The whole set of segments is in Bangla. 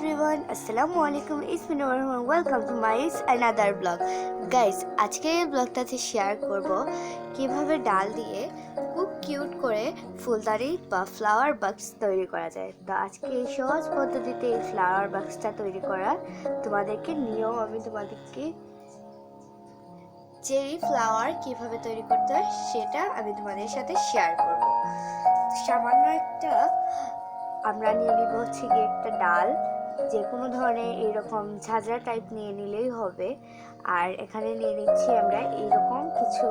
everyone, আসসালামু আলাইকুম, it's me Noor Rahman, welcome to my another blog. Guys, আজকে এই ব্লগটাতে শেয়ার করব কিভাবে ডাল দিয়ে খুব কিউট করে ফুলদানি বা ফ্লাওয়ার বাক্স তৈরি করা যায়। তো আজকে এই সহজ পদ্ধতিতে এই ফ্লাওয়ার বাক্সটা তৈরি করার তোমাদেরকে নিয়ম আমি তোমাদেরকে চেরি ফ্লাওয়ার কিভাবে তৈরি করতে হয় সেটা আমি তোমাদের সাথে শেয়ার করব। সামান্য একটা আমরা নিয়ে নিব হচ্ছে গিয়ে একটা ডাল, যে কোনো ধরনের এইরকম ঝাঁঝরা টাইপ নিয়ে নিলেই হবে। আর এখানে নিয়ে নিচ্ছি আমরা এইরকম কিছু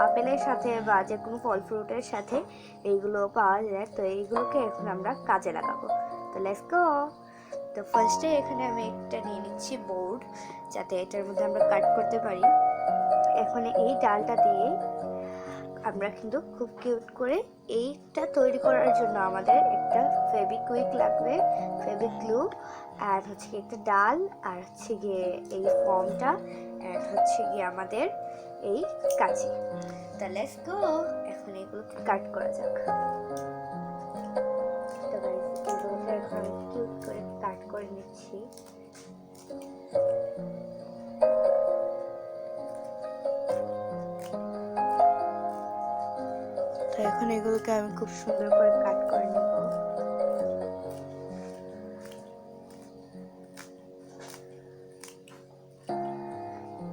আপেলের সাথে বা যে কোনো ফল ফ্রুটের সাথে এইগুলো পাওয়া যায়। তো এইগুলোকে এখন আমরা কাজে লাগাবো। তো লেটস গো। তো ফার্স্টে এখানে আমি একটা নিয়ে নিচ্ছি বোর্ড, যাতে এটার মধ্যে আমরা কাট করতে পারি। এখন এই ডালটা দিয়ে আমরা কিন্তু খুব কিউট করে এইটা তৈরি করার জন্য আমাদের একটা ফেবিকুইক লাগবে, ফেবিগ্লু, আর হচ্ছে একটা ডাল, আর হচ্ছে গিয়ে এই ফর্মটা, আর হচ্ছে গিয়ে আমাদের এই কাঁচি। তা লেটস গো, এখন এগুলোকে কাট করা যাক। তো গাইস, এগুলোকে এখন আমি কিউট করে কাট করে নিচ্ছি। তো এখন এগুলোকে আমি খুব সুন্দর করে কাট করে নেব।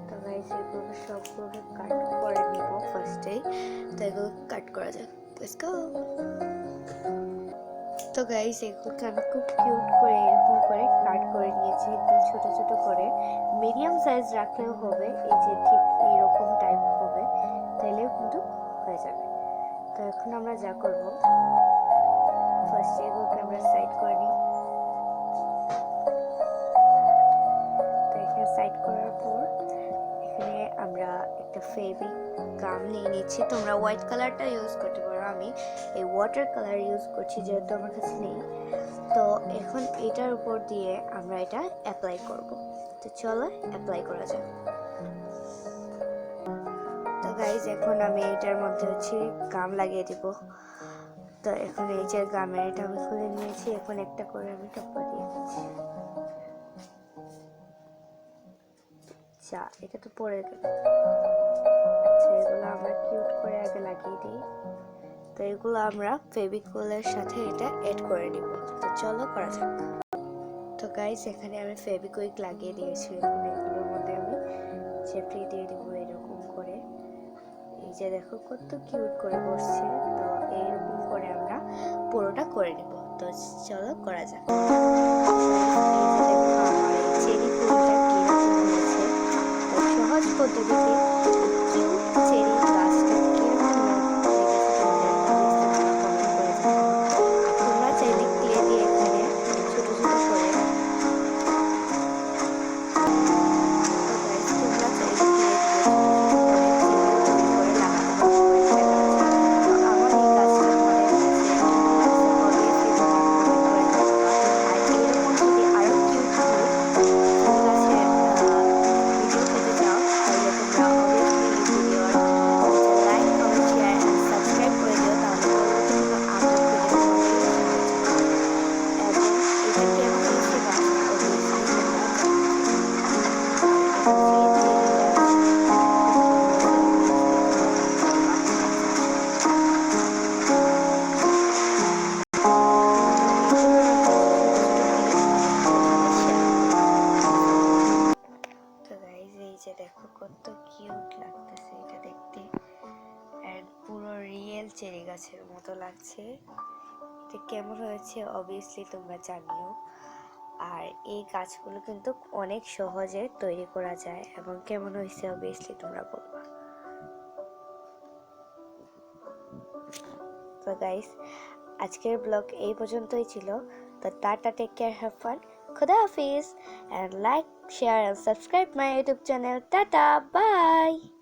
তো গাইস, এগুলো সবগুলো কাট করে নেব ফার্স্টেই। তো এগুলো কাট করা যাক, লেটস গো। তো গাইস, এগুলোকে আমি খুব কিউট করে এরকম করে কাট করে নিয়েছি, একদম ছোট ছোট করে। মিডিয়াম সাইজ রাখলেও হবে, এই যে ঠিক এইরকম টাইপ হবে, তাইলেও কিন্তু হয়ে যাবে। তো এখন আমরা যা করব, ফার্স্ট এগুলোকে আমরা সাইড করে নিই। তো এখানে সাইড করার পর এখানে আমরা একটা ফেব্রিক গাম নিয়ে নিচ্ছি। তোমরা হোয়াইট কালারটা ইউজ করতে পারো, আমি এই ওয়াটার কালার ইউজ করছি যেহেতু আমার কাছে নেই। তো এখন এটার উপর দিয়ে আমরা এটা অ্যাপ্লাই করব। তো চলো অ্যাপ্লাই করা যাক। তো গাইজ, এখন আমি এটার মধ্যে হচ্ছে গাম লাগিয়ে দিব। তো এখন এই যে গামের এটা আমি খুলে নিয়েছি, এখন একটা করে আমি টপ্পা দিয়ে দিচ্ছি। আচ্ছা, এটা তো পড়ে গেল। আচ্ছা, এগুলো আমরা কিউট করে আগে লাগিয়ে দিই। তো এগুলো আমরা ফেভিকুলের সাথে এটা এড করে দিব। তো চলো করা যাক। তো গাইস, এখানে আমি ফেভিকুইক লাগিয়ে দিয়েছি। এখন এগুলোর মধ্যে আমি চেপড়িয়ে দিয়ে দিব এরকম করে। এই যে দেখো কত কিউট করে বসছে। তো এইরকম করে আমরা পুরোটা করে নিব। তো চলো করা যাক। চেরি ফুলটা কিরকম হয়েছে, তো সহজ পদ্ধতিতে কিউট চেরি গাছটা কিরকম তোমরা চাইলে ক্লে দিয়ে এখানে ছোট ছোট করে দেখো কত কিউট লাগতেছে এটা দেখতে, আর পুরো রিয়েল চেরি গাছের মতো লাগছে। এটা কেমন হয়েছে অবভিয়াসলি তোমরা জানিও। আর এই গাছগুলো কিন্তু অনেক সহজে তৈরি করা যায়, এবং কেমন হয়েছে অবভিয়াসলি তোমরা বলবা। তো গাইস, আজকের ব্লগ এই পর্যন্তই ছিল। তো tata, take care, have fun, খুদা হাফিজ, and like, share and subscribe my YouTube channel. Tata, bye.